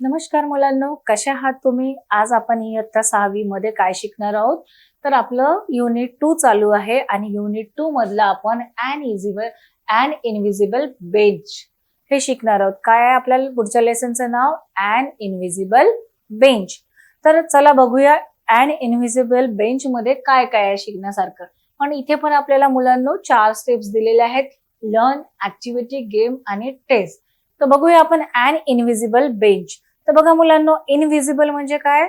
नमस्कार मुलांनो, कशा आहात तुम्ही? आज आपण इयत्ता 6वी मध्ये काय शिकणार आहोत? तर आपलं युनिट 2 चालू आहे आणि युनिट 2 मधला आपण अन इनविजिबल बेंच हे शिकणार आहोत. काय आहे आपल्याला पुढच्या लेसनचं नाव? अन इनविजिबल बेंच. तर चला बघूया अन इनविजिबल बेंच मध्ये काय काय आहे शिकण्यासारखं. पण इथे पण आपल्याला मुलांनो 4 स्टेप्स दिलेले आहेत: लर्न, ऍक्टिव्हिटी, गेम आणि टेस्ट. तर बघूया आपण अन इनविजिबल बेंच. तर बघा मुलांनो, इनव्हिजिबल म्हणजे काय?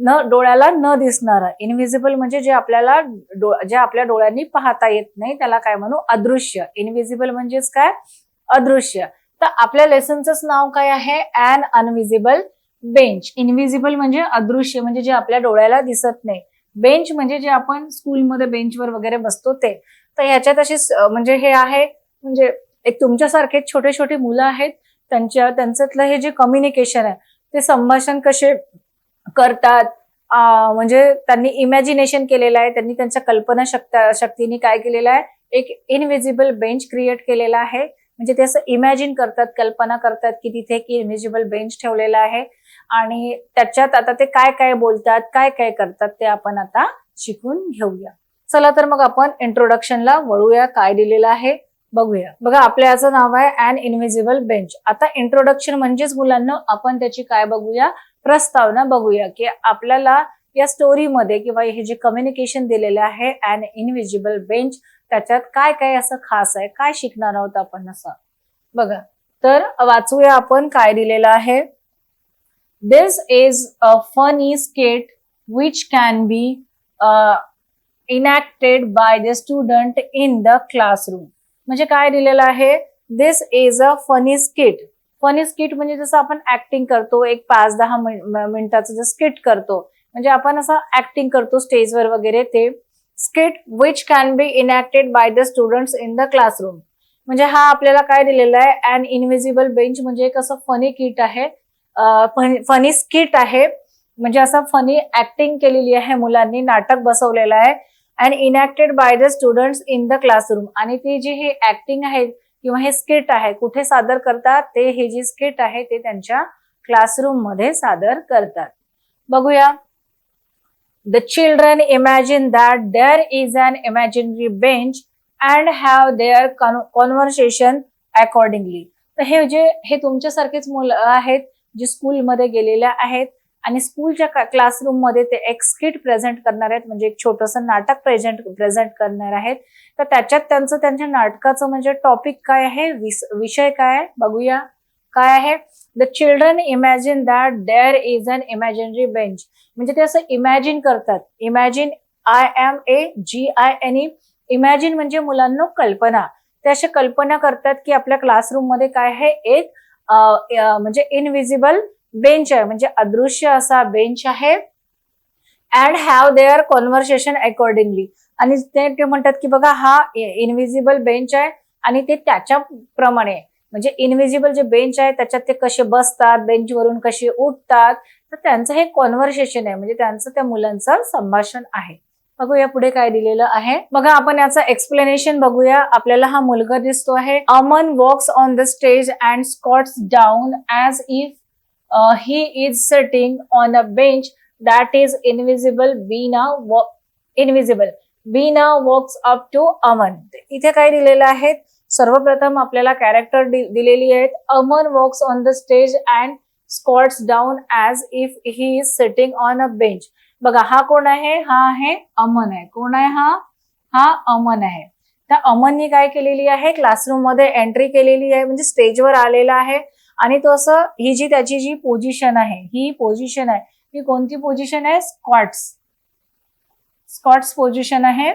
डोळ्याला न दिसणारं. इनव्हिजिबल म्हणजे जे आपल्या डोळ्यांनी पाहता येत नाही त्याला काय म्हणू? अदृश्य. इनव्हिजिबल म्हणजेच काय? अदृश्य. तर आपल्या लेसनचंच नाव काय आहे? अन अनव्हिजिबल बेंच. इनव्हिजिबल म्हणजे अदृश्य, म्हणजे जे आपल्या डोळ्याला दिसत नाही. बेंच म्हणजे जे आपण स्कूलमध्ये बेंचवर वगैरे बसतो ते. तर ह्याच्यात अशी म्हणजे हे आहे, म्हणजे एक तुमच्यासारखे छोटे छोटे मुलं आहेत, त्यांच्यातलं हे जे कम्युनिकेशन आहे, ते संभाषण कसे करतात, म्हणजे त्यांनी इमॅजिनेशन केलेलं आहे, त्यांनी त्यांच्या कल्पना शक्तीने काय केलेलं आहे, एक इनव्हिजिबल बेंच क्रिएट केलेला आहे. म्हणजे ते असं इमॅजिन करतात, कल्पना करतात की तिथे एक इनव्हिजिबल बेंच ठेवलेला आहे आणि त्याच्यात आता ते काय काय बोलतात, काय काय करतात ते आपण आता शिकून घेऊया. चला तर मग आपण इंट्रोडक्शनला वळूया. काय दिलेलं आहे बघूया. बघा, आपल्या याचं नाव आहे अन इनव्हिजिबल बेंच. आता इंट्रोडक्शन म्हणजेच मुलांना आपण त्याची काय बघूया? प्रस्तावना बघूया की आपल्याला या स्टोरीमध्ये किंवा हे जे कम्युनिकेशन दिलेलं आहे अन इनव्हिजिबल बेंच, त्याच्यात काय काय असं खास आहे, काय शिकणार आहोत आपण असं बघा. तर वाचूया आपण काय दिलेलं आहे. This is a funny skate which can be enacted by the student in the classroom. म्हणजे काय दिलेलं आहे? This is a funny skit. Funny skit म्हणजे जसं आपण ऍक्टिंग करतो, एक 5-10 मिनिटाचं जे स्किट करतो, म्हणजे आपण असं ऍक्टिंग करतो स्टेजवर वगैरे, ते skit which can B enacted by the students in the classroom. म्हणजे हा आपल्याला काय दिलेला आहे? अन इनव्हिजिबल बेंच म्हणजे एक असं फनी किट आहे, फनी स्किट आहे, म्हणजे असं फनी ऍक्टिंग केलेली आहे, मुलांनी नाटक बसवलेलं आहे and enacted by the students in the classroom. आणि ती जी हे ऍक्टिंग आहे किंवा हे स्किट आहे, कुठे सादर करतात ते? हे जी स्किट आहे ते त्यांच्या क्लासरूम मध्ये सादर करतात. बघूया. The children imagine that there is an imaginary bench and have their conversation accordingly. तर हे तुमच्यासारखेच मुलं आहेत जे स्कूलमध्ये गेलेल्या आहेत आणि स्कूलच्या क्लासरूम मध्ये ते एक स्किट प्रेझेंट करणार आहेत, म्हणजे एक छोटंसं नाटक प्रेझेंट करणार आहेत. तर त्याच्यात त्यांच्या नाटकाचं म्हणजे टॉपिक काय आहे, विषय काय आहे बघूया. काय आहे? The children imagine that there is an imaginary bench. म्हणजे ते असं इमॅजिन करतात. Imagine, IMAGINE. इमॅजिन म्हणजे मुलांना कल्पना. ते अशी कल्पना करतात की आपल्या क्लासरूम मध्ये काय आहे, एक म्हणजे इनव्हिजिबल बेंच आहे, म्हणजे अदृश्य असा बेंच आहे. And have their conversation accordingly. आणि ते म्हणतात की बघा, हा इनव्हिजिबल बेंच आहे आणि ते त्याच्याप्रमाणे, म्हणजे इनव्हिजिबल जे बेंच आहे त्याच्यात ते कसे बसतात, बेंचवरून कसे उठतात, तर त्यांचं हे कॉन्व्हर्सेशन आहे, म्हणजे त्यांचं त्या मुलांचं संभाषण आहे. बघूया पुढे काय दिलेलं आहे. बघा, आपण याचं एक्सप्लेनेशन बघूया. आपल्याला हा मुलगा दिसतो आहे. Aman walks on the stage and squats down as if he is sitting on a bench that is invisible. Beena walks up to Aman. इथे काय दिलेलं आहे? सर्वप्रथम आपल्याला कॅरेक्टर दिलेली आहेत. Aman walks on the stage and squats down as if he is sitting on a bench. बघा, हा कोण आहे? हा आहे अमन आहे. कोण आहे हा? हा अमन आहे. त्या अमननी काय केलेली आहे? क्लासरूम मध्ये एंट्री केलेली आहे, म्हणजे स्टेजवर आलेला आहे आणि तो असं, त्याची जी पोझिशन आहे, ही पोझिशन आहे, ही कोणती पोझिशन आहे? स्कॉट्स पोझिशन आहे.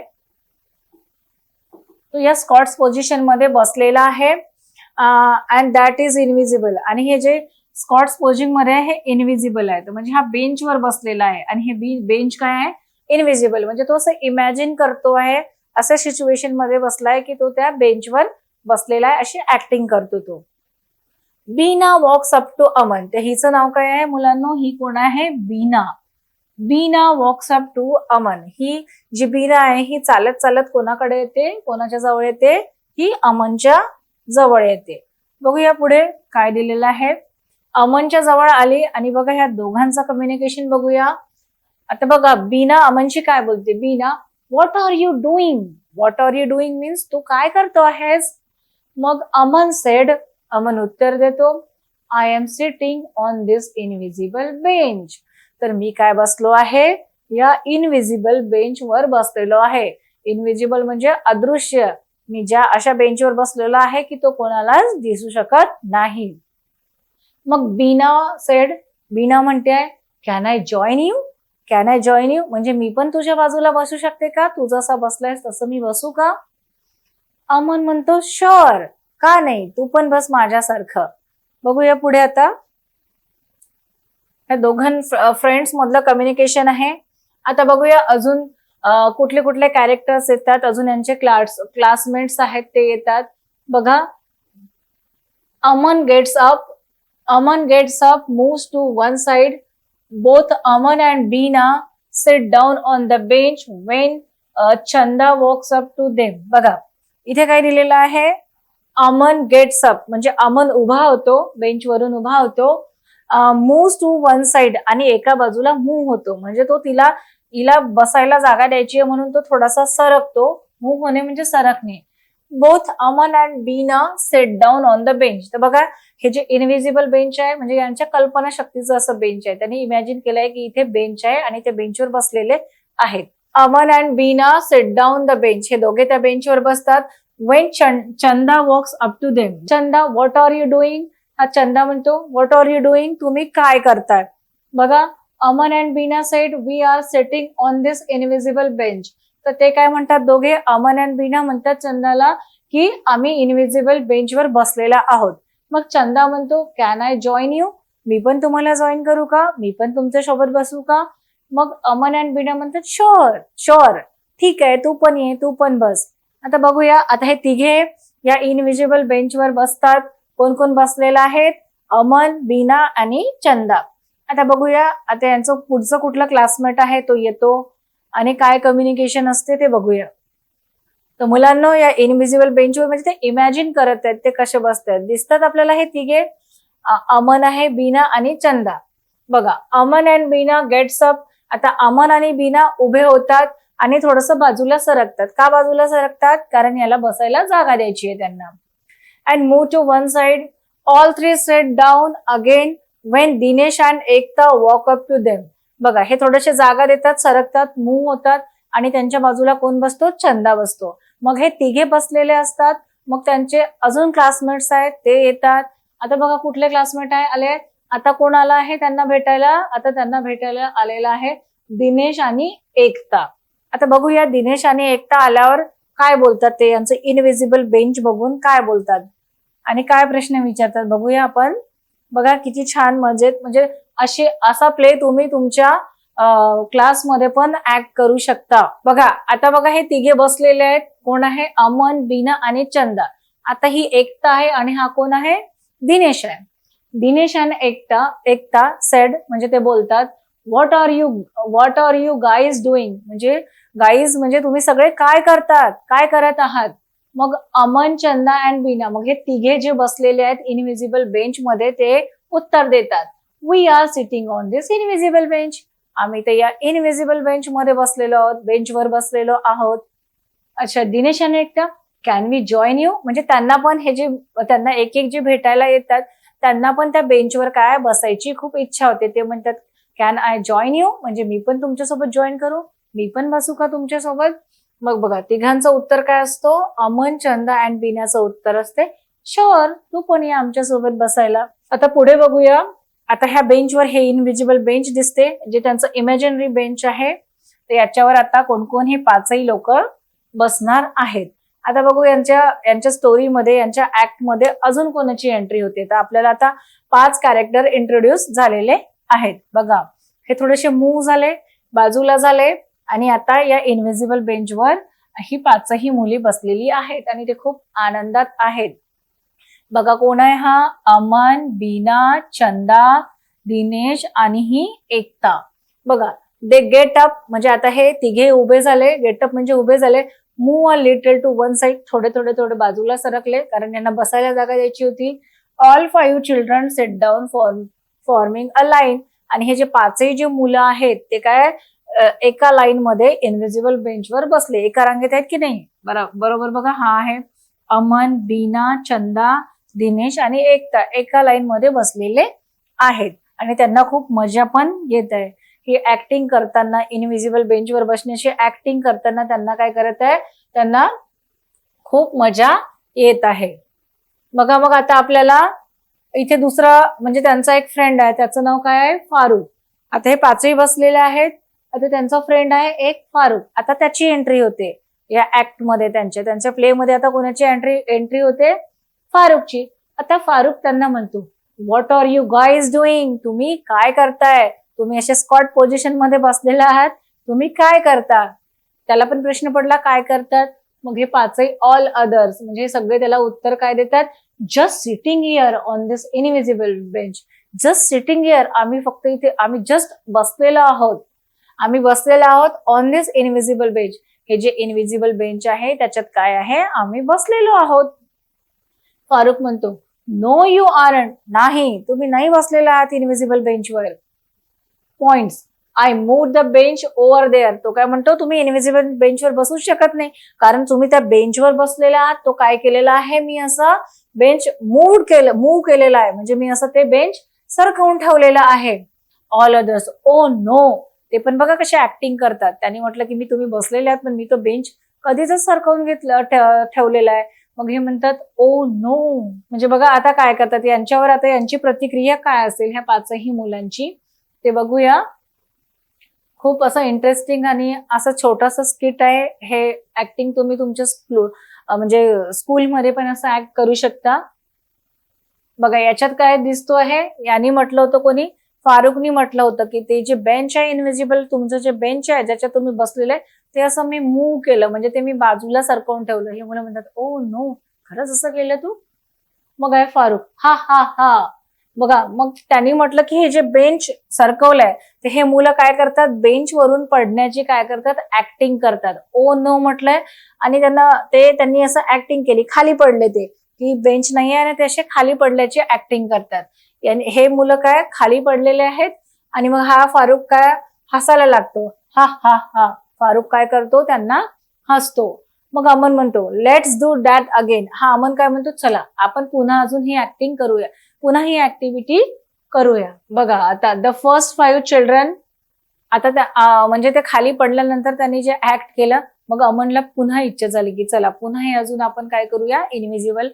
तो या स्कॉट्स पोझिशन मध्ये बसलेला आहे अँड दॅट इज इनव्हिजिबल. आणि हे जे स्कॉट्स पोझिशन मध्ये आहे हे इनव्हिजिबल आहे, म्हणजे हा बेंचवर बसलेला आहे आणि हे बेंच काय आहे? इनव्हिजिबल. म्हणजे तो असं इमॅजिन करतो आहे, अशा सिच्युएशन मध्ये बसलाय की तो त्या बेंचवर बसलेला आहे, अशी ऍक्टिंग करतो तो. Bina walks up to Aman. तर हिचं नाव काय आहे मुलांनो? ही कोण आहे? Bina. Bina walks up to Aman. ही जी बीना आहे ही चालत चालत कोणाकडे येते? कोणाच्या जवळ येते? ही अमनच्या जवळ येते. बघूया पुढे काय दिलेलं आहे. अमनच्या जवळ आली आणि बघा ह्या दोघांचं कम्युनिकेशन बघूया. आता बघा बीना अमनशी काय बोलते. Bina, what are you doing. What are you doing means तू काय करतो आहेस. मग अमन सेड, अमन उत्तर देतो, I am sitting on this invisible bench. तर मी काय बसलो आहे, या इनविजिबल बेंच वर बसलेलो आहे. इनविजिबल म्हणजे अदृश्य. मी ज्या अशा बेंचवर बसलेलो आहे की तो कोणालाच दिसू शकत नाही. मग बीना सेड, बीना म्हणते, can I join you. Can I join you म्हणजे मी पण तुझ्या बाजूला बसू शकते का. तू जसा बसलायस तसं मी बसू का. अमन म्हणतो, शुअर, का नाही, तू पण बस माझ्यासारखं. बघूया पुढे आता. या दोघां फ्रेंड्स मधलं कम्युनिकेशन आहे. आता बघूया अजून कुठले कुठले कॅरेक्टर्स येतात. अजून यांचे क्लासमेट्स आहेत ते येतात. बघा, Aman gets up. Aman gets up, moves to one side. Both Aman and Beena sit down on the bench when Chanda walks up to them. बघा इथे काय दिलेलं आहे, अमन गेट्स अप म्हणजे अमन उभा होतो, बेंचवरून उभा होतो. moves to one side आणि एका बाजूला मूव्ह होतो म्हणजे तो हिला बसायला जागा द्यायची आहे म्हणून तो थोडासा सरकतो. मूव्ह होणे म्हणजे सरकणे. Both Aman and Bina set down on the bench. तर बघा हे जे इनविजिबल बेंच आहे म्हणजे यांच्या कल्पना शक्तीचं असं बेंच आहे. त्यांनी इमॅजिन केलंय की इथे बेंच आहे आणि ते बेंचवर बसलेले आहेत. Aman and Bina set down the bench. हे दोघे त्या बेंचवर बसतात. When Chanda walks up to them. Chanda, what are you doing. हा चंदा म्हणतो, व्हॉट आर यू डुईंग, तुम्ही काय करताय. बघा, Aman and Bina said, we are sitting on this invisible bench. तर ते काय म्हणतात दोघे, अमन अँड बीना म्हणतात चंदाला की आम्ही इनविजिबल बेंचवर बसलेला आहोत. मग चंदा म्हणतो, कॅन आय जॉईन यू. मी पण तुम्हाला जॉईन करू का, मी पण तुमच्या सोबत बसू का. मग अमन अँड बीना म्हणतात, शुअर शुअर, ठीक आहे, तू पण ये, तू पण बस. आता बघूया, आता हे तिघे या इनविजिबल बेंचवर बसतात. कोण कोण बसलेला आहेत, अमन, बीना आणि चंदा. आता बघूया, आता यांचं पुढचं कुठला क्लासमेट आहे तो येतो आणि काय कम्युनिकेशन असते ते बघूया. तर मुलांना या इनविजिबल बेंचवर म्हणजे ते इमॅजिन करत आहेत ते कसे बसतात. दिसतात आपल्याला हे तिघे, अमन आहे, बीना आणि चंदा. बघा, Aman and Bina gets up. आता अमन आणि बीना उभे होतात आणि थोडस बाजूला सरकतात. का बाजूला सरकतात, कारण याला बसायला जागा द्यायची आहे त्यांना. And move to one side. All three sat down again when Dinesh and Ekta walk up to them. बघा, हे थोडेसे जागा देतात, सरकतात, मूव्ह होतात आणि त्यांच्या बाजूला कोण बसतो, चंदा बसतो. मग हे तिघे बसलेले असतात. मग त्यांचे अजून क्लासमेट्स आहेत ते येतात. आता बघा कुठले क्लासमेट आहे आले. आता कोण आला आहे त्यांना भेटायला, आता त्यांना भेटायला आलेला आहे दिनेश आणि एकता. आता बघूया दिनेश आणि एकता आल्यावर काय बोलतात ते, यांचं इनविजिबल बेंच बघून काय बोलतात आणि काय प्रश्न विचारतात बघूया आपण. बघा किती छान मजेत, म्हणजे असा प्ले तुम्ही तुमच्या क्लासमध्ये पण ऍक्ट करू शकता. बघा, आता बघा हे तिघे बसलेले आहेत. कोण आहे, अमन, बीना आणि चंदा. आता ही एकता आहे आणि हा कोण आहे, दिनेश आहे. दिनेश आणि एकता सेड म्हणजे ते बोलतात, what are you guys doing. म्हणजे गाईज म्हणजे तुम्ही सगळे काय करतात, काय करत आहात. मग अमन, चंदा अँड बीना, मग हे तिघे जे बसलेले आहेत इनविजिबल बेंच मध्ये ते उत्तर देतात, we are sitting on this invisible bench. आम्ही तर या इनविजिबल बेंच मध्ये बसलेलो आहोत, बेंचवर बसलेलो आहोत. अच्छा, दिनेश आणि एकता, कॅन वी जॉईन यू. म्हणजे त्यांना पण हे जे त्यांना एक एक जे भेटायला येतात त्यांना पण त्या बेंचवर काय बसायची खूप इच्छा होते. ते म्हणतात, कॅन आय जॉईन यू म्हणजे मी पण तुमच्यासोबत जॉईन करू, मी पण बसू का तुमच्यासोबत. मग बघा तिघांचं उत्तर काय असतो, अमन, चंदा अँड बीनाचं उत्तर असते, शुअर, तू पण या आमच्या सोबत बसायला. आता पुढे बघूया. आता ह्या बेंचवर हे इनविजिबल बेंच दिसते जे त्यांचं इमॅजिनरी बेंच आहे. तर याच्यावर आता कोण कोण हे पाचही लोक बसणार आहेत. आता बघू यांच्या स्टोरीमध्ये, यांच्या ऍक्ट मध्ये अजून कोणाची एंट्री होते. तर आपल्याला आता 5 कॅरेक्टर इंट्रोड्यूस झालेले आहेत. बघा, हे थोडेसे मूव्ह झाले, बाजूला झाले आणि आता या इनविजिबल बेंचवर ही 5ही मुली बसलेली आहेत आणि ते खूप आनंदात आहेत. बघा कोण आहे हा, अमन, बीना, चंदा, दिनेश आणि ही एकता. बघा, दे गेट अप म्हणजे आता हे तिघे उभे झाले. गेटअप म्हणजे उभे झाले. Move a little to one side, थोडे बाजूला सरकले कारण यांना बसायला जागा द्यायची होती. All 5 children sit down forming a line. आणि हे जे पाचही जे मुलं आहेत ते काय एका लाईन मध्ये इनविजिबल बेंचवर बसले. एका रांगेत आहेत की नाही. बरोबर बघा, हा आहे अमन, बीना, चंदा, दिनेश आणि एकता एका लाईन मध्ये बसलेले आहेत. आणि त्यांना खूप मजा पण येत आहे. ही ऍक्टिंग करताना, इनविजिबल बेंचवर बसण्याची ऍक्टिंग करताना त्यांना काय करत आहे, त्यांना खूप मजा येत आहे. बघा मग आता आपल्याला इथे दुसरा म्हणजे त्यांचा एक फ्रेंड आहे, त्याचं नाव काय आहे, फारुख. आता हे पाचही बसलेले आहेत. आता त्यांचा फ्रेंड आहे एक फारुख. आता त्याची एंट्री होते या ऍक्ट मध्ये, त्यांच्या प्ले मध्ये. आता कोणाची एंट्री होते, फारुखची. आता फारुख त्यांना म्हणतो, what are you guys doing, तुम्ही काय करताय, तुम्ही अशा स्कॉट पोझिशन मध्ये बसलेले आहात, तुम्ही काय करता. त्याला पण प्रश्न पडला काय करतात. मग हे पाचही ऑल अदर्स म्हणजे सगळे त्याला उत्तर काय देतात, just sitting here on this invisible bench. Just sitting here, आम्ही फक्त इथे, आम्ही जस्ट बसलेलो आहोत, आम्ही बसलेलो आहोत ऑन दिस इनविजिबल बेंच. हे जे इनविजिबल बेंच आहे त्याच्यात काय आहे, आम्ही बसलेलो आहोत. फारुख म्हणतो, नो यू आरंट, नाही तुम्ही नाही बसलेला आहात इनविजिबल बेंचवर. Points, I move the bench over there. तो काय म्हणतो, तुम्ही इनविजिबल बेंचवर बसू शकत नाही, कारण तुम्ही त्या बेंचवर बसलेला आहात. तो काय केलेला आहे, मी असं बेंच मूव्ह केलेला आहे, म्हणजे मी असं ते बेंच सरकवून ठेवलेलं आहे. ऑल अदर्स, ओ नो, ते पण बघा कशी ऍक्टिंग करतात. त्यांनी म्हटलं की मी तुम्ही बसलेले आहात, पण मी तो बेंच कधीच सरकवून ठेवलेला आहे. मग हे म्हणतात, ओ नो, म्हणजे बघा आता काय करतात यांच्यावर. आता यांची प्रतिक्रिया काय असेल ह्या पाचही मुलांची ते बघूया. खूप असं इंटरेस्टिंग आणि असं छोटंसं स्किट आहे हे. ऍक्टिंग तुम्ही तुमच्या म्हणजे स्कूलमध्ये पण असं ऍक्ट करू शकता. बघा याच्यात काय दिसतो आहे, यांनी म्हटलं होतं, कोणी, फारुखनी म्हटलं होतं की ते जे बेंच आहे इनविजिबल, तुमचं जे बेंच आहे ज्याच्यात तुम्ही बसलेले ते असं मी मूव्ह केलं, म्हणजे ते मी बाजूला सरकवून ठेवलं. हे मुलं म्हणतात, ओ नो, खरंच असं केलं तू. मग आहे फारुख, हा हा हा. बघा मग त्यांनी म्हटलं की हे जे बेंच सरकवलंय ते हे मुलं काय करतात, बेंच वरून पडण्याची काय करतात, ऍक्टिंग करतात. ओ नो म्हटलंय आणि त्यांनी असं ऍक्टिंग केली, खाली पडले ते, की बेंच नाही आहे आणि ते असे खाली पडल्याची ऍक्टिंग करतात. हे मुलं काय खाली पडलेले आहेत. आणि मग हा फारुख काय हसायला लागतो, हा हा हा. फारुख काय करतो, त्यांना हसतो. मग अमन म्हणतो, लेट्स डू दॅट अगेन. हा अमन काय म्हणतो, चला आपण पुन्हा अजून ही ऍक्टिंग करूया, पुन्हा ही ऍक्टिव्हिटी करूया. बघा आता द फर्स्ट 5 चिल्ड्रन, आता म्हणजे ते खाली पडल्यानंतर त्यांनी जे ऍक्ट केलं, मग अमनला पुन्हा इच्छा झाली की चला पुन्हा हे अजून आपण काय करूया, इनविजिबल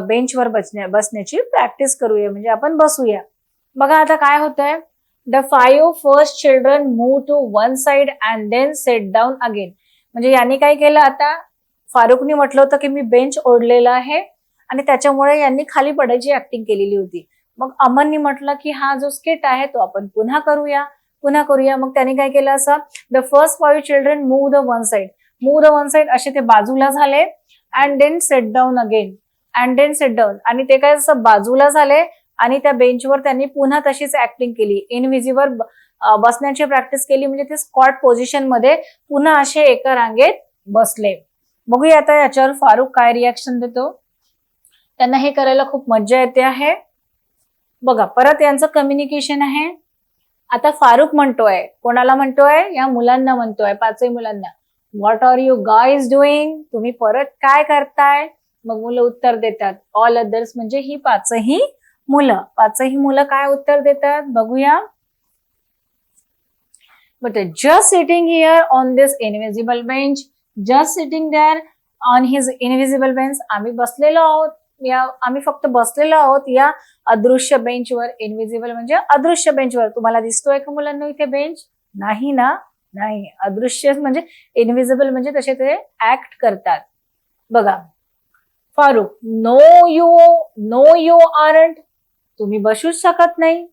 बेंचवर बसण्याची प्रॅक्टिस करूया, म्हणजे आपण बसूया. बघा आता काय होतंय, the 5 first children move to one side and then sat down again. म्हणजे यांनी काय केलं, आता फारुखनी म्हटलं होतं की मी बेंच ओढलेला आहे आणि त्याच्यामुळे यांनी खाली पडायची ऍक्टिंग केलेली होती. मग अमननी म्हटलं की हा जो स्किट आहे तो आपण पुन्हा करूया. मग त्यांनी काय केलं, असं the first 5 children move the one side, असे ते बाजूला झाले. And then sat down again, आणि ते काय असं बाजूला झाले आणि त्या बेंचवर त्यांनी पुन्हा तशीच ऍक्टिंग केली, इनविजिबल बसण्याची प्रॅक्टिस केली, म्हणजे ते स्क्वॉट पोझिशन मध्ये पुन्हा असे एका रांगेत बसले. बघूया आता याच्यावर फारुख काय रिॲक्शन देतो. त्यांना हे करायला खूप मज्जा येते आहे. बघा परत यांचं कम्युनिकेशन आहे. आता फारुख म्हणतोय, कोणाला म्हणतोय, या मुलांना म्हणतोय, पाचही मुलांना, what are you guys doing, तुम्ही परत काय करताय. मग मुलं उत्तर देतात, ऑल अदर्स म्हणजे ही पाचही मुलं काय उत्तर देतात बघूया. But just sitting here on this invisible bench, just sitting there on his invisible bench. आम्ही फक्त बसलेलो आहोत या अदृश्य बेंचवर. इनविजिबल म्हणजे अदृश्य बेंचवर. तुम्हाला दिसतोय का मुलांना इथे बेंच? नाही ना, नाही. अदृश्य म्हणजे इनविजिबल म्हणजे तसे ते ऍक्ट करतात. बघा फारुख, नो यू आरंट, तुम्ही बसूच शकत नाही.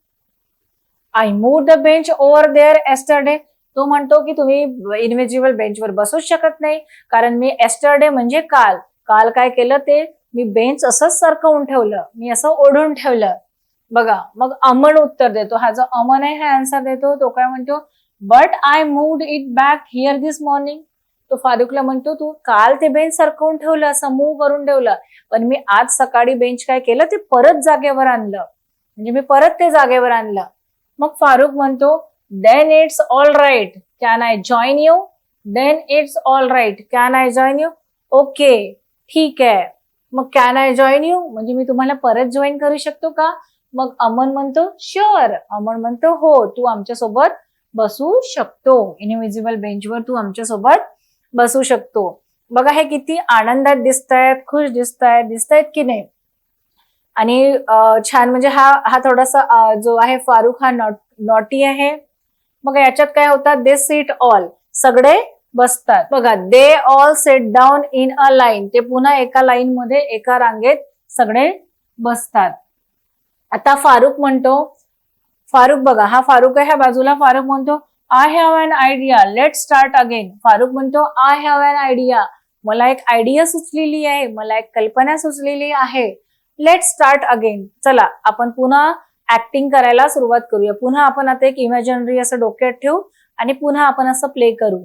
I move the bench over there yesterday, तो म्हणतो की तुम्ही इनविजिबल बेंचवर बसूच शकत नाही, कारण मी एस्टरडे म्हणजे काल काय केलं, ते मी बेंच असंच सरकवून ठेवलं, मी असं ओढून ठेवलं. बघा मग अमन उत्तर देतो, हा जो अमन आहे हा आन्सर देतो. तो काय म्हणतो, but I moved it back here this morning, तो फारुकला म्हणतो, तू काल ते बेंच सरकवून ठेवलं, असं मूव्ह करून ठेवलं, पण मी आज सकाळी बेंच काय केलं, ते परत जागेवर आणलं, म्हणजे मी परत ते जागेवर आणलं. मग फारुक म्हणतो, then it's all right, can I join you? Then it's all right, can I join you? Okay, ठीक आहे. मग कॅन आय जॉईन यू म्हणजे मी तुम्हाला परत जॉईन करू शकतो का? मग अमन म्हणतो शुअर. अमन म्हणतो हो, तू आमच्या सोबत बसू शकतो, इनविजिबल बेंचवर तू आमच्या सोबत बसू शकतो. बघा हे किती आनंदात दिसतायत, खुश दिसतायत की नाही. आणि छान, म्हणजे हा थोडासा जो आहे फारुक हा नॉटी आहे. मग याच्यात काय होतात, दे सीट ऑल, सगळे बसतात. बघा, they all sit down in a line, ते पुन्हा एका लाईन मध्ये एका रांगेत सगळे बसतात. आता फारुक म्हणतो, फारुक बघा हा फारुक आहे, ह्या बाजूला फारुक म्हणतो, I have an idea, let start again. Farooq म्हणतो, आय हॅव अन आयडिया, मला एक आयडिया सुचलेली आहे, मला एक कल्पना सुचलेली आहे. लेट स्टार्ट अगेन, चला आपण पुन्हा ऍक्टिंग करायला सुरुवात करूया. पुन्हा आपण आता एक इमॅजिनरी असं डोक्यात ठेवू आणि पुन्हा आपण असं प्ले करू.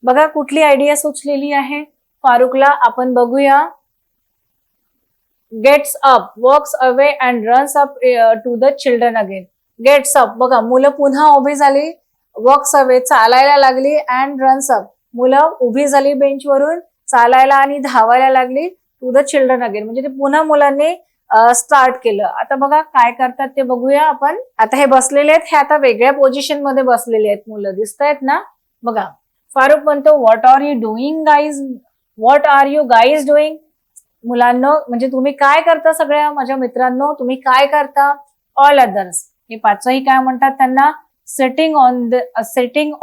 बघा कुठली आयडिया सुचलेली आहे फारुकला, आपण बघूया. Gets up, walks away and runs up to the children again. Gets up, बघा मुलं पुन्हा उभी झाली. वॉक्स अवे, चालायला लागली. अँड रन्स अप, मुलं उभी झाली बेंचवरून, चालायला आणि धावायला लागली. टू द चिल्ड्रन अगेन, म्हणजे ते पुन्हा मुलांनी स्टार्ट केलं. आता बघा काय करतात ते बघूया आपण. आता हे बसलेले आहेत, हे आता वेगळ्या पोझिशन मध्ये बसलेले आहेत मुलं, दिसतायत ना. बघा फारुक म्हणतो, what are you doing guys, what are you guys doing. मुलांनो, म्हणजे तुम्ही काय करता, सगळ्या माझ्या मित्रांनो तुम्ही काय करता. ऑल अदर्स, हे पाचही काय म्हणतात त्यांना, sitting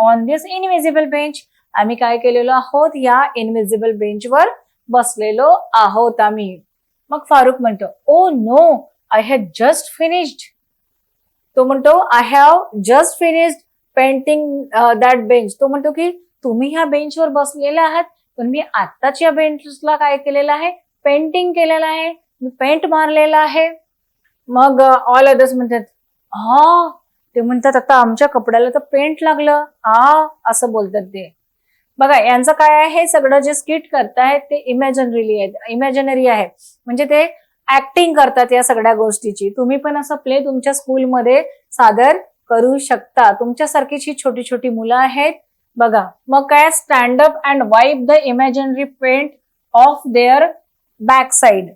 on this invisible bench. आम्ही काय केलेलो आहोत, या इनविजिबल बेंचवर बसलेलो आहोत आम्ही. मग फारुक म्हणतो, oh no, I have just finished. तो म्हणतो, I have just finished painting that bench. तो म्हणतो की तुम्ही ह्या बेंचवर बसलेले आहात, पण मी आत्ताच या बेंचला काय केलेलं आहे, पेंटिंग केलेलं आहे, मी पेंट मारलेला आहे. मग ऑल अदर्स म्हणतात, हा. ते म्हणतात, आता आमच्या कपड्याला तर पेंट लागलं, हा, असं बोलतात ते. बघा यांचं काय आहे, हे सगळं जे स्किट करतायत ते इमॅजिनरी आहे, म्हणजे ते ऍक्टिंग करतात या सगळ्या गोष्टीची. तुम्ही पण असं प्ले तुमच्या स्कूलमध्ये सादर करू शकता. तुमच्यासारखीची छोटी छोटी मुलं आहेत. बघा मग काय, stand up and wipe the imaginary paint off their back side.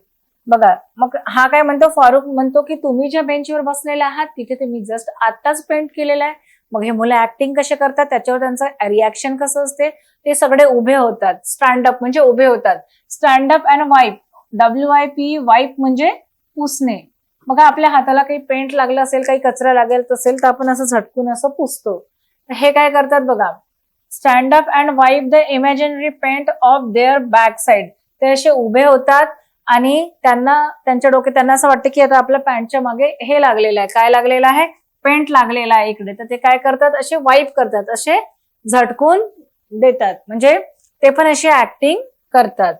बघा मग हा काय म्हणतो, फारुक म्हणतो की तुम्ही ज्या बेंचवर बसलेले आहात तिथे ते मी जस्ट आत्ताच पेंट केलेलं आहे. मग हे मुलं ऍक्टिंग कसे करतात, त्याच्यावर त्यांचं रिॲक्शन कसं असते, ते सगळे उभे होतात. स्टँड अप म्हणजे उभे होतात. स्टँड अप अँड वाईप, WIP, वाईप म्हणजे पुसणे. मग आपल्या हाताला काही पेंट लागलं असेल, काही कचरा लागेल असेल तर आपण असं झटकून असं पुसतो. हे काय करतात बघा, stand up and wipe the imaginary paint off their back side. ते असे उभे होतात आणि त्यांच्या डोक्यात त्यांना असं वाटतं की आता आपल्या पॅन्टच्या मागे हे लागलेलं आहे. काय लागलेलं आहे, पेंट लागलेला आहे इकडे. तर ते काय करतात, असे वाईप करतात, असे झटकून देतात, म्हणजे ते पण अशी ऍक्टिंग करतात.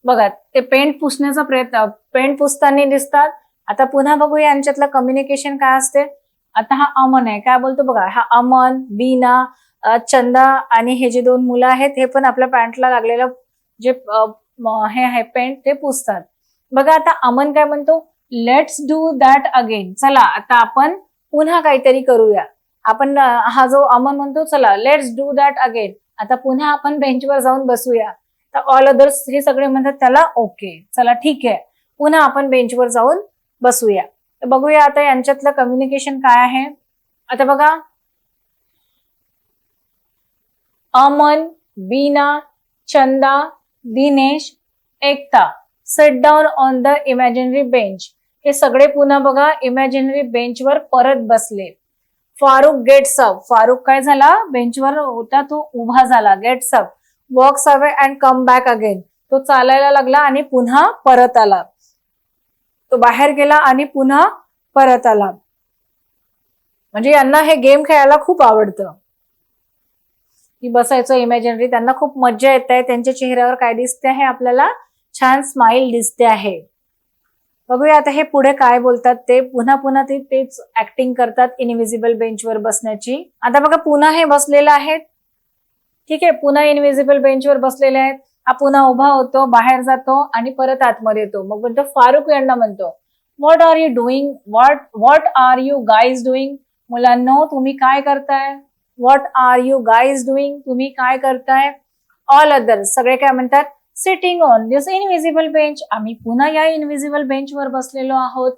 बघा ते पेंट पुसण्याचा प्रयत्न, पेंट पुसताना दिसतात. आता पुन्हा बघूया यांच्यातलं कम्युनिकेशन काय असते. आता हा अमन आहे, काय बोलतो बघा, हा अमन, बीना, चंदा आणि हे जे दोन मुलं आहेत हे पण आपल्या पॅन्टला लागलेलं जे हे आहे पेंट ते पुसतात. बघा आता अमन काय म्हणतो, लेट्स डू दॅट अगेन. चला आता आपण पुन्हा काहीतरी करूया. आपण हा जो अमन म्हणतो, चला लेट्स डू दॅट अगेन, आता पुन्हा आपण बेंचवर जाऊन बसूया. तर ऑल अदर्स हे सगळे म्हणतात त्याला ओके, चला ठीक आहे, पुन्हा आपण बेंचवर जाऊन बसूया. तर बघूया आता यांच्यातलं कम्युनिकेशन काय आहे. आता बघा, Aman, Bina, Chanda, Dinesh, Ekta sit down on the imaginary bench. हे सगळे पुन्हा बघा इमॅजिनरी बेंचवर परत बसले. फारुक गेट्स अप, फारुक काय झाला, बेंचवर होता तो उभा झाला. Gets up, walks away and come back again. तो चालायला लागला आणि पुन्हा परत आला. तो बाहेर गेला आणि पुन्हा परत आला. म्हणजे यांना हे गेम खेळायला खूप आवडतं, की बसायचं इमॅजिनरी. त्यांना खूप मज्जा येत आहे. त्यांच्या चेहऱ्यावर काय दिसते आहे, आपल्याला छान स्माइल दिसते आहे. बघूया आता हे पुढे काय बोलतात ते. पुन्हा ते तेच ऍक्टिंग करतात इनविजिबल बेंचवर बसण्याची. आता बघा पुन्हा हे बसलेलं आहेत. ठीक आहे, पुन्हा इनविजिबल बेंचवर बसलेले आहेत. हा पुन्हा उभा होतो, बाहेर जातो आणि परत आतमध्ये येतो. मग म्हणतो फारुक यांना म्हणतो, what are you doing, what are you guys doing, मुलांनो तुम्ही काय करताय, what are you guys doing, तुम्ही काय करताय. ऑल अदर्स सगळे काय म्हणतात, sitting on this invisible bench, आम्ही पुन्हा या इनविजिबल बेंचवर बसलेलो आहोत.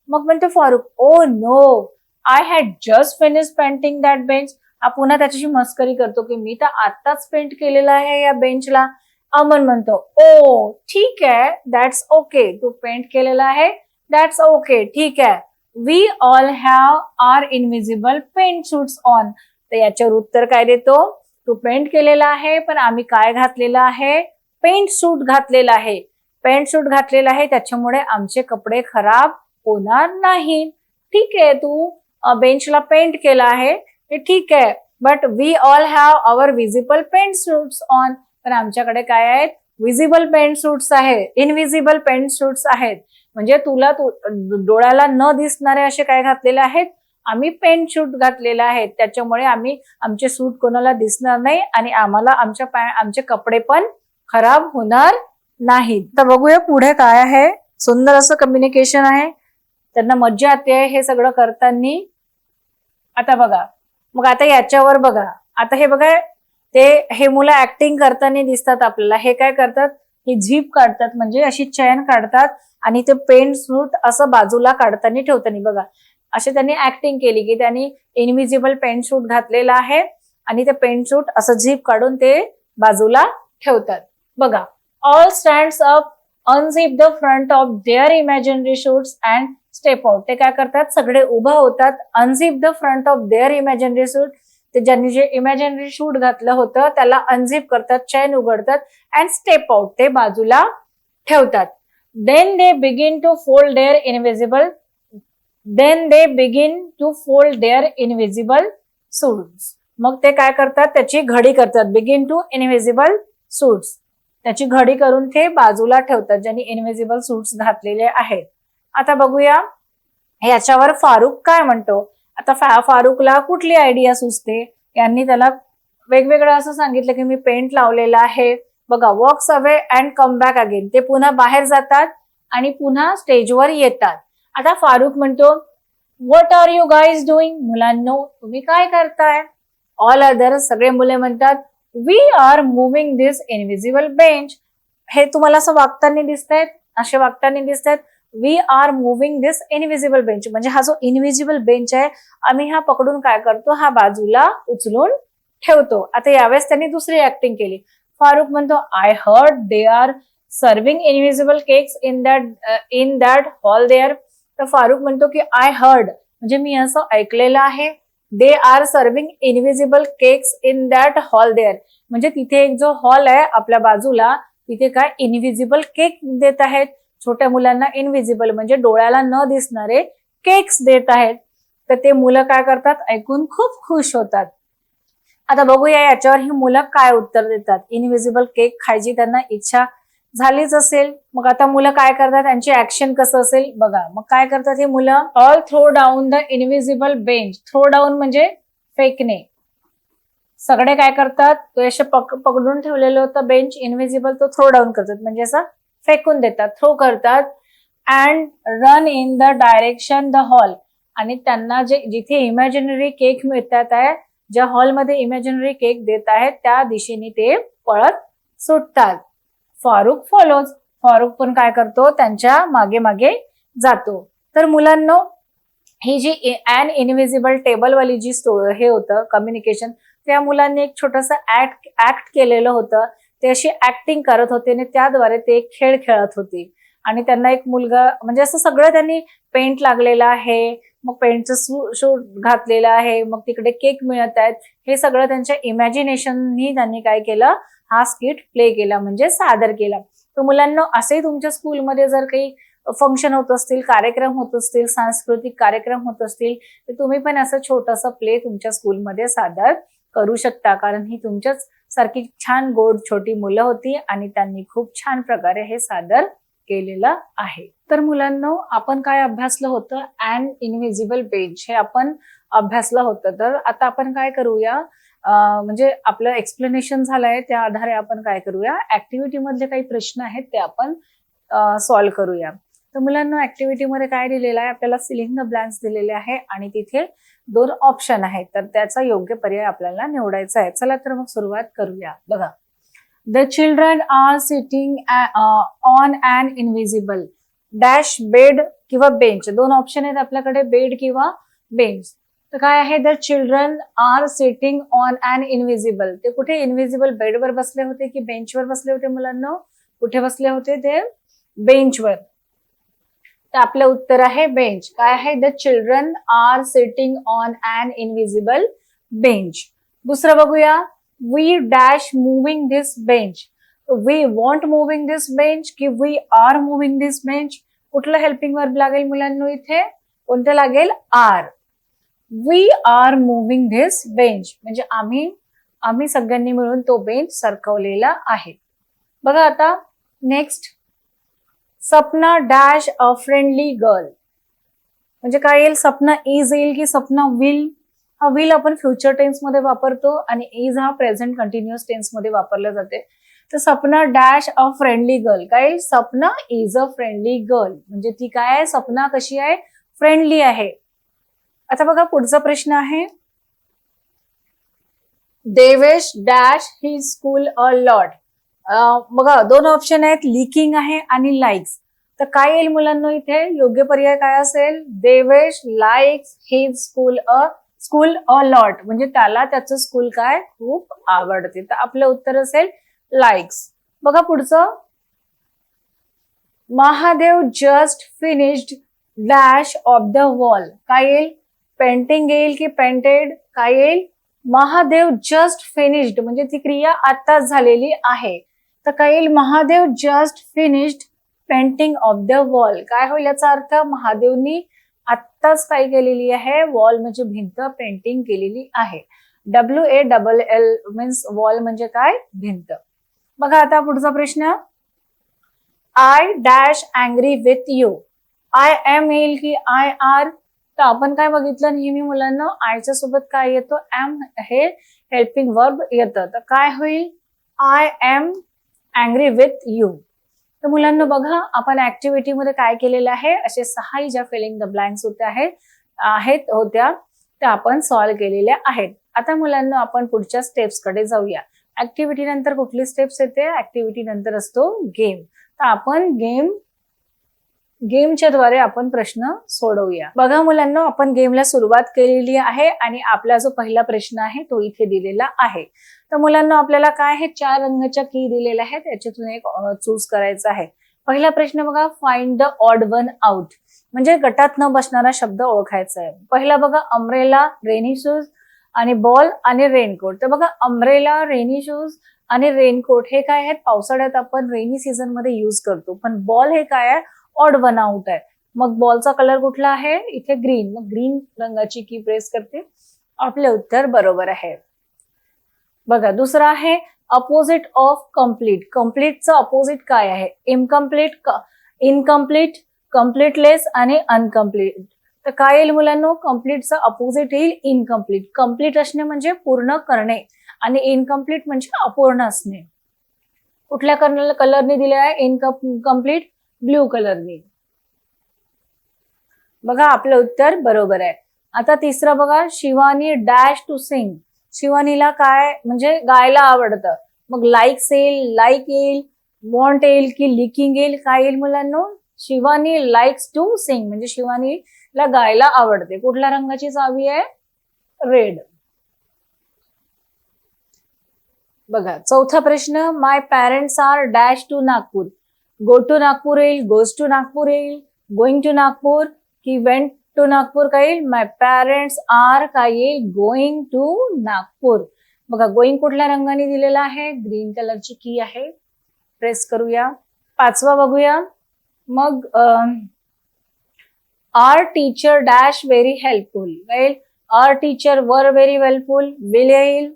मग म्हणतो Farooq, oh no, I had just finish painting that bench. हा पुन्हा त्याच्याशी मस्करी करतो की मी तर आताच पेंट केलेला आहे या बेंचला. अमन म्हणतो, ओ ठीक आहे, दॅट्स ओके, तू पेंट केलेला आहे, दॅट्स ओके, ठीक आहे. We all have our invisible paint suits on. तर याच्यावर उत्तर काय देतो, तू पेंट केलेला आहे पण आम्ही काय घातलेलं आहे, पेंट सूट घातलेला आहे. पेंट सूट घातलेला आहे त्याच्यामुळे आमचे कपडे खराब होणार नाही. ठीक आहे, तू बेंचला पेंट केला आहे हे ठीक आहे, but we all have our visible paint suits on. पण आमच्याकडे काय आहेत, विजिबल पेंट सूट्स आहे, इनविजिबल पेंट सूट्स आहेत. म्हणजे तुला डोळ्याला न दिसणारे असे काय घातलेले आहेत, आम्ही पेंट सूट घातलेला आहे, त्याच्यामुळे आमचे सूट कोणाला दिसणार नाही आणि आम्हाला आमचे कपडे पण खराब होणार नाहीत. तर बघूया पुढे काय आहे. सुंदर असं कम्युनिकेशन आहे, त्यांना मज्जा येते हे सगळं करताना. आता बघा, मग आता याच्यावर बघा, आता हे बघा, हे मुलं ऍक्टिंग करताना दिसतात आपल्याला. हे काय करतात, हे झीप काढतात, म्हणजे अशी चैन काढतात आणि ते पेंट सूट असं बाजूला काढताना ठेवताना बघा, असे त्यांनी ऍक्टिंग केली की त्यांनी इनविजिबल पेंट सूट घातलेला आहे आणि ते पेंट सूट असं झीप काढून ते बाजूला ठेवतात. बघा, all stands up, unzip the front of their imaginary suits and step out. ते काय करतात, सगळे उभा होतात, unzip the front of their imaginary suit, ते ज्यांनी जे इमॅजिनरी शूट घातलं होतं त्याला अनझिप करतात, चैन उघडतात, अँड स्टेप आउट, ते बाजूला ठेवतात. Then they begin to fold their invisible suits. मग ते काय करतात, त्याची घडी करतात, बिगिन टू इनविजिबल सूट्स, त्याची घडी करून ते बाजूला ठेवतात ज्यांनी इनविजिबल सूट्स घातलेले आहेत. आता बघूया याच्यावर फारुक काय म्हणतो. आता फारुकला कुठली आयडिया सुचते, यांनी त्याला वेगवेगळं असं सांगितलं की मी पेंट लावलेला आहे. बघा, walks away and come back again, ते पुन्हा बाहेर जातात आणि पुन्हा स्टेजवर येतात. आता फारुक म्हणतो, what are you guys doing, मुलांनो तुम्ही काय करताय. ऑल अदर्स सगळे मुले म्हणतात, we are moving this invisible bench. हे तुम्हाला असं वागताना दिसतायत, असे वागताना दिसतायत, we are moving this invisible bench, म्हणजे हा जो इनविजिबल बेंच आहे आम्ही हा पकडून काय करतो, हा बाजूला उचलून ठेवतो. आता यावेळेस त्यांनी दुसरी ऍक्टिंग केली. फारुक म्हणतो, I heard they are serving invisible cakes in that hall there. तर फारुक म्हणतो की आय हर्ड, म्हणजे मी असं ऐकलेलं आहे, they are serving invisible cakes in that hall there, म्हणजे तिथे एक जो हॉल आहे आपल्या बाजूला, तिथे काय इनविजिबल केक देत आहेत, छोट्या मुलांना इनविजिबल म्हणजे डोळ्याला न दिसणारे केक्स देत आहेत. तर ते मुलं काय करतात, ऐकून खूप खुश होतात. आता बघूया याच्यावर ही मुलं काय उत्तर देतात. इनविजिबल केक खायची त्यांना इच्छा झालीच असेल, मग आता मुलं काय करतात, त्यांची ऍक्शन कसं असेल बघा. मग काय करतात ही मुलं, all throw down the invisible bench. Throw down म्हणजे फेकणे. सगळे काय करतात, तो असे पकडून ठेवलेलं होतं बेंच इनविजिबल, तो थ्रो डाऊन करतात, म्हणजे असं फेकून देतात, थ्रो करतात. And run in the direction the hall, आणि त्यांना जिथे इमॅजिनरी केक मिळतात आहे, ज्या हॉलमध्ये इमॅजिनरी केक देत आहेत त्या दिशेने ते पळत सुटतात. फारुक फॉलोज, फारुक पण काय करतो, त्यांच्या मागे मागे जातो. तर मुलांनो, ही जी अन इनविजिबल टेबल वाली जी हे होतं कम्युनिकेशन, त्या मुलांनी एक छोटस ऍक्ट केलेलं होतं. ते अशी ऍक्टिंग करत होते आणि त्याद्वारे ते एक खेळ खेळत होते. आणि त्यांना एक मुलगा, म्हणजे असं सगळं त्यांनी पेंट लागलेलं आहे, मग पेंटचं शूट घातलेलं आहे, मग तिकडे केक मिळत आहेत, हे सगळं त्यांच्या इमॅजिनेशननी त्यांनी काय केलं, हा स्किट प्ले केला, म्हणजे सादर केला. तर मुलांना असे तुमच्या स्कूलमध्ये जर काही फंक्शन होत असतील, कार्यक्रम होत असतील, सांस्कृतिक कार्यक्रम होत असतील, तर तुम्ही पण असं छोटंसं प्ले तुमच्या स्कूलमध्ये सादर करू शकता. कारण ही तुमच्याच सारखी छान गोड छोटी मुलं होती आणि त्यांनी खूप छान प्रकारे हे सादर केलेलं आहे. तर मुलांनो, आपण काय अभ्यासलं होतं, अन इनविजिबल बेंच हे आपण अभ्यासलं होतं. तर आता आपण काय करूया, म्हणजे आपलं एक्सप्लेनेशन झालंय त्या आधारे आपण काय करूया, ऍक्टिव्हिटी मधले काही प्रश्न आहेत ते आपण सॉल्व्ह करूया. तर मुलांना ऍक्टिव्हिटी मध्ये काय दिलेलं आहे, आपल्याला फिलिंग द ब्लँक्स दिलेले आहे आणि तिथे 2 ऑप्शन आहेत, तर त्याचा योग्य पर्याय आपल्याला निवडायचा आहे. चला तर मग सुरुवात करूया. बघा, the children are sitting on an invisible dash bed किंवा बेंच. 2 ऑप्शन आहेत आपल्याकडे, बेड किंवा बेंच. तर काय आहे, the children are sitting on an invisible. ते कुठे इनविजिबल बेडवर बसले होते की बेंचवर बसले होते मुलांना? कुठे बसले होते ते? बेंचवर. तर आपलं उत्तर आहे बेंच. काय आहे, the children are sitting on an invisible bench. दुसरं बघूया, we dash moving this bench. We want moving this bench की we are moving this bench? कुठलं हेल्पिंग वर्ब लागेल मुलांना इथे? कोणतं लागेल? Are. We are moving this bench म्हणजे आम्ही सगळ्यांनी मिळून तो बेंच सरकवलेला आहे. बघा आता next, Sapna dash a friendly girl. म्हणजे काय येईल? सपना इज येईल की सपना विल? हा विल आपण फ्युचर टेन्स मध्ये वापरतो आणि इज हा प्रेझेंट कंटिन्युअस टेन्स मध्ये वापरला जाते. तर Sapna dash a friendly girl, काय येईल? Sapna is a friendly girl म्हणजे ती काय आहे? सपना कशी आहे? फ्रेंडली आहे. आता बघा पुढचा प्रश्न आहे, Devesh dash his school a lot. बघा 2 ऑप्शन आहेत, लिकिंग आहे आणि लाईक्स. तर काय येईल मुलांना इथे? योग्य पर्याय काय असेल? Devesh likes his school a lot म्हणजे त्याला त्याचं स्कूल काय खूप आवडते. तर आपलं उत्तर असेल लाईक्स. बघा पुढचं, Mahadev just finished dash of the wall. काय येईल? पेंटिंग येईल की पेंटेड? काय येईल? महादेव जस्ट फिनिश्ड म्हणजे ती क्रिया आताच झालेली आहे. तर काय येईल? Mahadev just finished painting of the wall. काय होईल याचा अर्थ? महादेवनी आत्ताच काय केलेली आहे? वॉल म्हणजे भिंत पेंटिंग केलेली आहे. WALL मीन्स वॉल म्हणजे काय? भिंत. बघा आता पुढचा प्रश्न, I dash angry with you. I am येईल की आय आर? तर आपण काय बघितलं नेहमी मुलांना, आयच्या सोबत काय येतो? एम हे हेल्पिंग वर्ब येतं. तर काय होईल? I am angry with you. तर मुलांना बघा आपण ऍक्टिव्हिटी मध्ये काय केलेलं आहे, असे 6 ज्या फिलिंग द ब्लँक्स होत्या त्या आपण सॉल्व्ह केलेल्या आहेत. आता मुलांना आपण पुढच्या स्टेप्स कडे जाऊया. ऍक्टिव्हिटी नंतर कुठली स्टेप्स येते? ऍक्टिव्हिटी नंतर असतो गेम. तर आपण गेमच्या द्वारे आपण प्रश्न सोडवूया. बघा मुलांना आपण गेमला सुरुवात केलेली आहे आणि आपला जो पहिला प्रश्न आहे तो इथे दिलेला आहे. तर मुलांना आपल्याला काय आहे, 4 रंगाच्या की दिलेल्या आहेत, त्याच्यातून एक चूज करायचा आहे. पहिला प्रश्न बघा, find the odd one out म्हणजे गटात न बसणारा शब्द ओळखायचा आहे. पहिला बघा, अम्ब्रेला, रेनी शूज आणि बॉल आणि रेनकोट. तर बघा अम्ब्रेला, रेनी शूज आणि रेनकोट हे काय आहेत? पावसाळ्यात आपण रेनी सीझन मध्ये युज करतो. पण बॉल हे काय आहे? ऑड वन आउट आहे. मग बॉलचा कलर कुठला आहे? इथे ग्रीन. मग ग्रीन रंगाची की प्रेस करते. आपले उत्तर बरोबर आहे. बघा दुसरा आहे, अपोजिट ऑफ कम्प्लीट. कम्प्लीटचं अपोजिट काय आहे? इनकम्प्लीट, इनकम्प्लीट, कम्प्लीटलेस आणि अनकम्प्लीट. तर काय येईल मुलांना? कम्प्लीटचं अपोजिट येईल इनकम्प्लीट. कम्प्लीट असणे म्हणजे पूर्ण करणे आणि इनकम्प्लीट म्हणजे अपूर्ण असणे. कुठल्या कलरने दिले आहे इनकम्प्लीट? ब्ल्यू कलरने. बघा आपलं उत्तर बरोबर आहे. आता तिसरं बघा, शिवानी डॅश टू सिंग. शिवानीला काय म्हणजे गायला आवडतं. मग लाईक्स येईल, लाईक येईल, वॉन्ट येईल की लिकिंग येईल? काय येईल मुलांना? शिवानी लाईक्स टू सिंग म्हणजे शिवानीला गायला आवडते. कुठल्या रंगाची चावी आहे? रेड. बघा चौथा प्रश्न, my parents are dash to Nagpur. Go to Nagpur येईल, गोज टू नागपूर येईल, गोइंग टू नागपूर की वेंट टू नागपूर? काय येईल? माय पॅरेंट्स आर काय येईल? Going to Nagpur. बघा गोइंग कुठल्या रंगाने दिलेला आहे? ग्रीन कलरची की आहे, प्रेस करूया. पाचवा बघूया. मग our teacher dash very helpful. येईल R teacher were very helpful, will येईल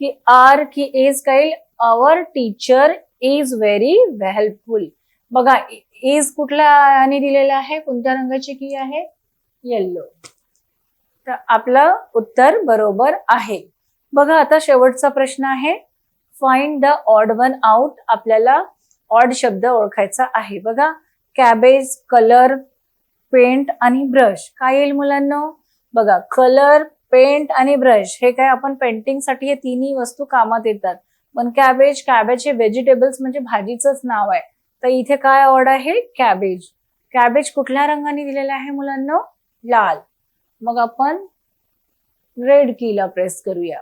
की आर की इज? काय येईल? Our teacher is very helpful. बघा इज कुठल्या आणि दिलेला आहे? कोणत्या रंगाची की आहे? येल्लो. तर आपलं उत्तर बरोबर आहे. बघा आता शेवटचा प्रश्न आहे, find the odd one out. आपल्याला ऑड शब्द ओळखायचा आहे. बघा, कॅबेज, कलर, पेंट आणि ब्रश. काय येईल मुलांना? बघा, कलर, पेंट आणि ब्रश हे काय आपण पेंटिंग साठी हे तिन्ही वस्तू कामात येतात. पण कॅबेज हे व्हेजिटेबल्स म्हणजे भाजीचंच नाव आहे. तर इथे काय ऑड आहे? कॅबेज. कॅबेज कुठल्या रंगाने दिलेला आहे मुलांना? लाल. मग आपण रेड कीला प्रेस करूया.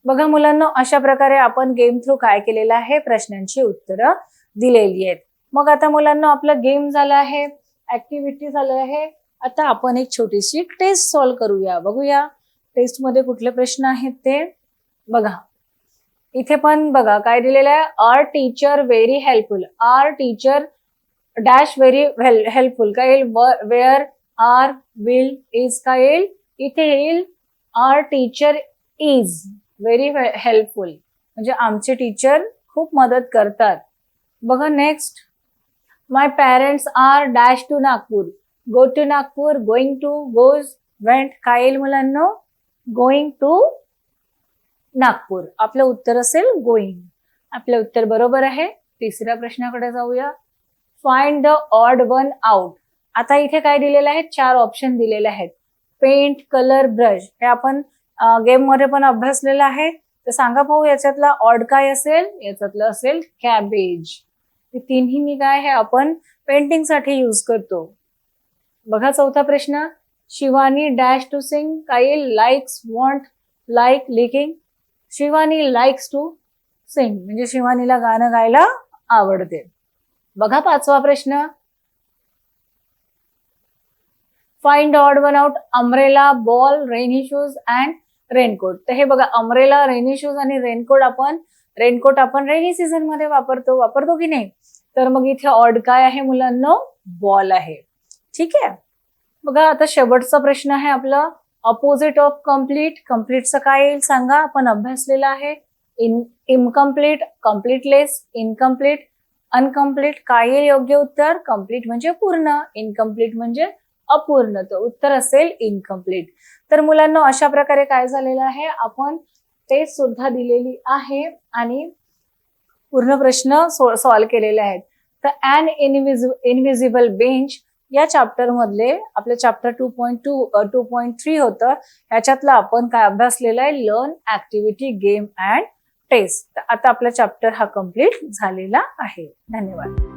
बघा मुलांना, अशा प्रकारे आपण गेम थ्रू काय केलेलं आहे, प्रश्नांची उत्तरं दिलेली आहेत. मग आता मुलांना आपलं गेम झालं आहे, ऍक्टिव्हिटी झालं आहे. आता आपण एक छोटीशी टेस्ट सॉल्व्ह करूया. बघूया टेस्ट मध्ये कुठले प्रश्न आहेत ते. बघा इथे पण बघा काय दिलेलं आहे, are teacher very helpful. Are teacher dash very helpful. काय येईल? Where, are, will, is. काय येईल? इथे येईल R teacher is very helpful, म्हणजे आमचे टीचर खूप मदत करतात. बघा next, my parents are dash to Nagpur. Go to Nagpur, going to, goes, went. काय येईल मुलांना? Going to Nagpur. आपलं उत्तर असेल गोइंग. आपलं उत्तर बरोबर आहे. तिसऱ्या प्रश्नाकडे जाऊया, find the odd one out. आता इथे काय दिलेलं आहे? 4 ऑप्शन दिलेले आहेत, पेंट, कलर, ब्रश. हे आपण गेम मध्ये पण अभ्यासलेलं आहे. तर सांगा पाहू याच्यातला ऑड काय असेल? याच्यातलं असेल कॅबेज. हे तिन्ही काय आहे आपण पेंटिंग साठी यूज करतो. बघा चौथा प्रश्न, शिवानी डॅश टू सिंग. काय? Likes, want, like, liking. Shivani likes to sing म्हणजे शिवानीला गाणं गायला आवडते. बघा पाचवा प्रश्न, find odd one out. Umbrella, ball, rainy shoes and raincoat. तर हे बघा, अम्ब्रेला, रेनी शूज आणि रेनकोट आपण रेनी सीझन मध्ये वापरतो की नाही? तर मग इथे ऑड काय आहे मुलांना? बॉल आहे. ठीक आहे. बघा आता शेवटचा प्रश्न आहे आपला, अपोजिट ऑफ कम्प्लीट. कम्प्लीटचं काय येईल सांगा? आपण अभ्यासलेलं आहे. Incomplete, completeless, incomplete, uncomplete. काय येईल योग्य उत्तर? कम्प्लीट म्हणजे पूर्ण, इनकम्प्लीट म्हणजे अपूर्ण. तर उत्तर असेल इनकम्प्लीट. तर मुलांना अशा प्रकारे काय झालेलं आहे, आपण टेस्ट सुद्धा दिलेली आहे आणि पूर्ण प्रश्न सॉल्व्ह केलेले आहेत. तर ॲन इनविजिबल बेंच या चॅप्टर मधले आपले चॅप्टर 2.3 होतं. ह्याच्यातलं आपण काय अभ्यासलेलं आहे? Learn, activity, game and test. आता आपला चॅप्टर हा कम्प्लीट झालेला आहे. धन्यवाद.